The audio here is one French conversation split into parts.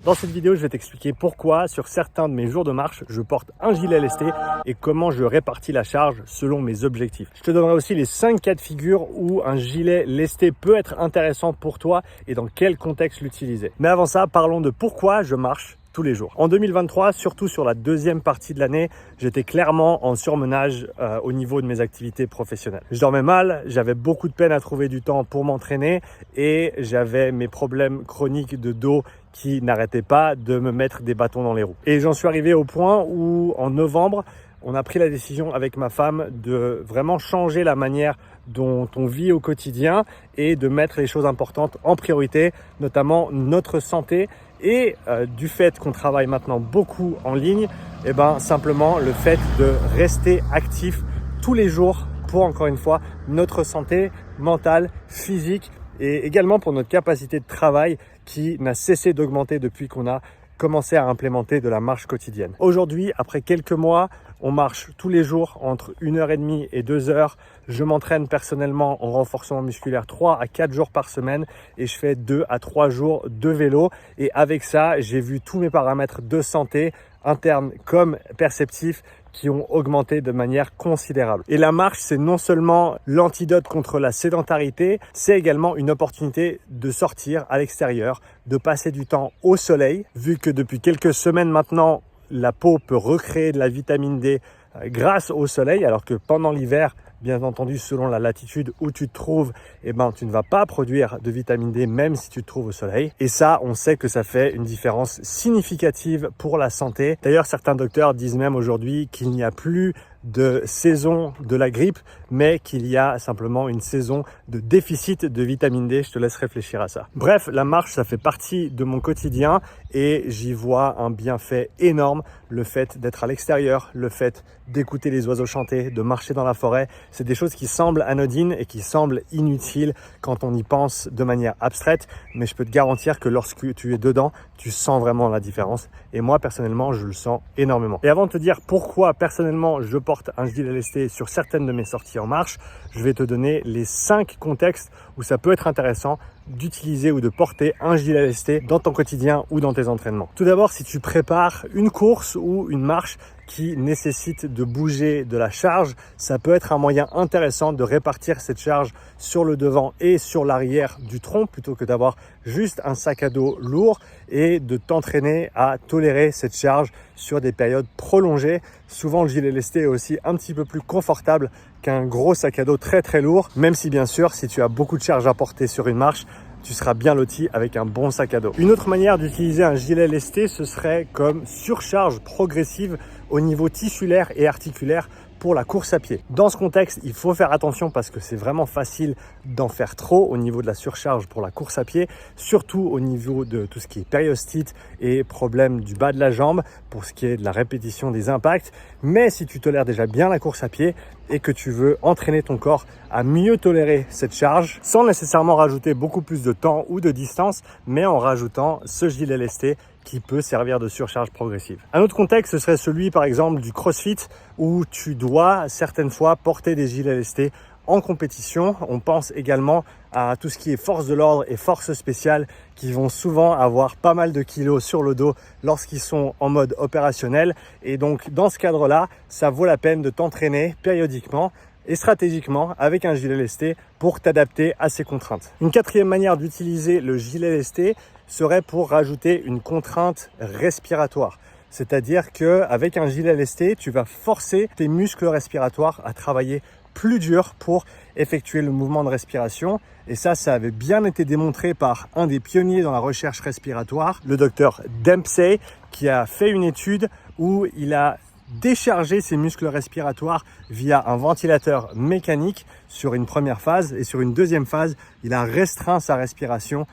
Dans cette vidéo, je vais t'expliquer pourquoi sur certains de mes jours de marche, je porte un gilet lesté et comment je répartis la charge selon mes objectifs. Je te donnerai aussi les 5 cas de figure où un gilet lesté peut être intéressant pour toi et dans quel contexte l'utiliser. Mais avant ça, parlons de pourquoi je marche tous les jours. En 2023, surtout sur la deuxième partie de l'année, j'étais clairement en surmenage au niveau de mes activités professionnelles. Je dormais mal, j'avais beaucoup de peine à trouver du temps pour m'entraîner et j'avais mes problèmes chroniques de dos qui n'arrêtaient pas de me mettre des bâtons dans les roues. Et j'en suis arrivé au point où en novembre, on a pris la décision avec ma femme de vraiment changer la manière dont on vit au quotidien et de mettre les choses importantes en priorité, notamment notre santé. Et du fait qu'on travaille maintenant beaucoup en ligne, simplement le fait de rester actif tous les jours pour, encore une fois, notre santé mentale, physique et également pour notre capacité de travail qui n'a cessé d'augmenter depuis qu'on a commencé à implémenter de la marche quotidienne. Aujourd'hui, après quelques mois, on marche tous les jours entre 1h30 et 2h. Je m'entraîne personnellement en renforcement musculaire 3 à 4 jours par semaine et je fais 2 à 3 jours de vélo. Et avec ça, j'ai vu tous mes paramètres de santé, internes comme perceptifs, qui ont augmenté de manière considérable. Et la marche, c'est non seulement l'antidote contre la sédentarité, c'est également une opportunité de sortir à l'extérieur, de passer du temps au soleil, vu que depuis quelques semaines maintenant, la peau peut recréer de la vitamine D grâce au soleil, alors que pendant l'hiver, bien entendu, selon la latitude où tu te trouves, tu ne vas pas produire de vitamine D même si tu te trouves au soleil. Et ça, on sait que ça fait une différence significative pour la santé. D'ailleurs, certains docteurs disent même aujourd'hui qu'il n'y a plus de saison de la grippe, mais qu'il y a simplement une saison de déficit de vitamine D. Je te laisse réfléchir à ça. Bref, la marche, ça fait partie de mon quotidien et j'y vois un bienfait énorme. Le fait d'être à l'extérieur, le fait d'écouter les oiseaux chanter, de marcher dans la forêt, c'est des choses qui semblent anodines et qui semblent inutiles quand on y pense de manière abstraite, mais je peux te garantir que lorsque tu es dedans, tu sens vraiment la différence. Et moi, personnellement, je le sens énormément. Et avant de te dire pourquoi, personnellement, je porte un gilet lesté sur certaines de mes sorties en marche, je vais te donner les 5 contextes où ça peut être intéressant d'utiliser ou de porter un gilet lesté dans ton quotidien ou dans tes entraînements. Tout d'abord, si tu prépares une course ou une marche qui nécessite de bouger de la charge, ça peut être un moyen intéressant de répartir cette charge sur le devant et sur l'arrière du tronc plutôt que d'avoir juste un sac à dos lourd et de t'entraîner à tolérer cette charge sur des périodes prolongées. Souvent, le gilet lesté est aussi un petit peu plus confortable qu'un gros sac à dos très très lourd, même si bien sûr, si tu as beaucoup de charge à porter sur une marche, tu seras bien loti avec un bon sac à dos. Une autre manière d'utiliser un gilet lesté, ce serait comme surcharge progressive au niveau tissulaire et articulaire pour la course à pied. Dans ce contexte, il faut faire attention parce que c'est vraiment facile d'en faire trop au niveau de la surcharge pour la course à pied, surtout au niveau de tout ce qui est périostite et problème du bas de la jambe pour ce qui est de la répétition des impacts. Mais si tu tolères déjà bien la course à pied et que tu veux entraîner ton corps à mieux tolérer cette charge sans nécessairement rajouter beaucoup plus de temps ou de distance, mais en rajoutant ce gilet lesté qui peut servir de surcharge progressive. Un autre contexte, ce serait celui par exemple du CrossFit où tu dois certaines fois porter des gilets lestés en compétition. On pense également à tout ce qui est force de l'ordre et force spéciale qui vont souvent avoir pas mal de kilos sur le dos lorsqu'ils sont en mode opérationnel. Et donc dans ce cadre-là, ça vaut la peine de t'entraîner périodiquement et stratégiquement avec un gilet lesté pour t'adapter à ces contraintes. Une quatrième manière d'utiliser le gilet lesté serait pour rajouter une contrainte respiratoire. C'est-à-dire qu'avec un gilet lesté, tu vas forcer tes muscles respiratoires à travailler plus dur pour effectuer le mouvement de respiration. Et ça avait bien été démontré par un des pionniers dans la recherche respiratoire, le docteur Dempsey, qui a fait une étude où il a décharger ses muscles respiratoires via un ventilateur mécanique sur une première phase et sur une deuxième phase, il a restreint sa respiration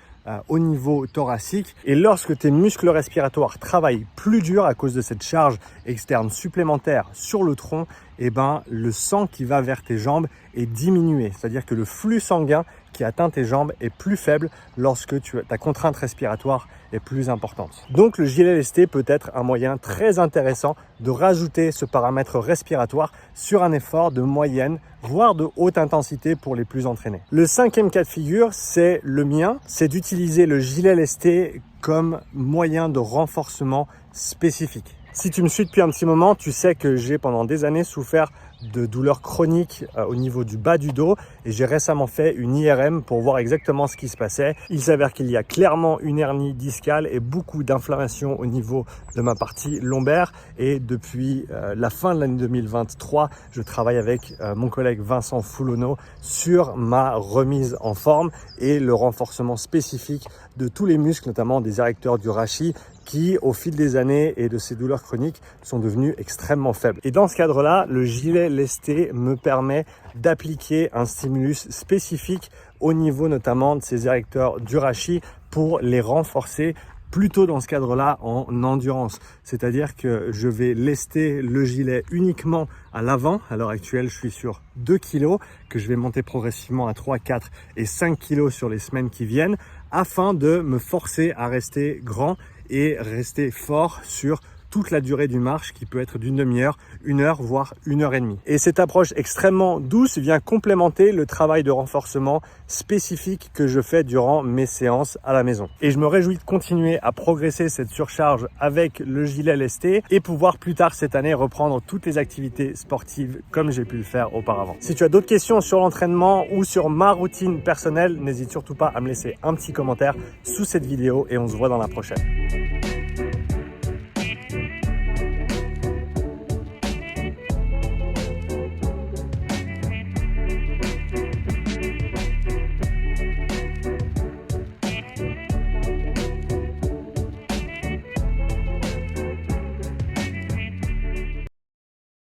au niveau thoracique. Et lorsque tes muscles respiratoires travaillent plus dur à cause de cette charge externe supplémentaire sur le tronc, le sang qui va vers tes jambes est diminué. C'est-à-dire que le flux sanguin qui atteint tes jambes est plus faible lorsque ta contrainte respiratoire est plus importante. Donc le gilet lesté peut être un moyen très intéressant de rajouter ce paramètre respiratoire sur un effort de moyenne, voire de haute intensité pour les plus entraînés. Le 5e cas de figure, c'est le mien, c'est d'utiliser le gilet lesté comme moyen de renforcement spécifique. Si tu me suis depuis un petit moment, tu sais que j'ai pendant des années souffert de douleurs chroniques au niveau du bas du dos et j'ai récemment fait une IRM pour voir exactement ce qui se passait. Il s'avère qu'il y a clairement une hernie discale et beaucoup d'inflammation au niveau de ma partie lombaire, et depuis la fin de l'année 2023, je travaille avec mon collègue Vincent Foulonneau sur ma remise en forme et le renforcement spécifique de tous les muscles, notamment des érecteurs du rachis, qui, au fil des années et de ces douleurs chroniques, sont devenus extrêmement faibles. Et dans ce cadre-là, le gilet lesté me permet d'appliquer un stimulus spécifique au niveau notamment de ces érecteurs du rachis pour les renforcer, plutôt dans ce cadre-là en endurance. C'est-à-dire que je vais lester le gilet uniquement à l'avant. À l'heure actuelle, je suis sur 2 kg, que je vais monter progressivement à 3, 4 et 5 kg sur les semaines qui viennent, afin de me forcer à rester grand et rester fort sur toute la durée d'une marche qui peut être d'une demi-heure, 1 heure, voire 1h30. Et cette approche extrêmement douce vient complémenter le travail de renforcement spécifique que je fais durant mes séances à la maison. Et je me réjouis de continuer à progresser cette surcharge avec le gilet lesté et pouvoir plus tard cette année reprendre toutes les activités sportives comme j'ai pu le faire auparavant. Si tu as d'autres questions sur l'entraînement ou sur ma routine personnelle, n'hésite surtout pas à me laisser un petit commentaire sous cette vidéo et on se voit dans la prochaine.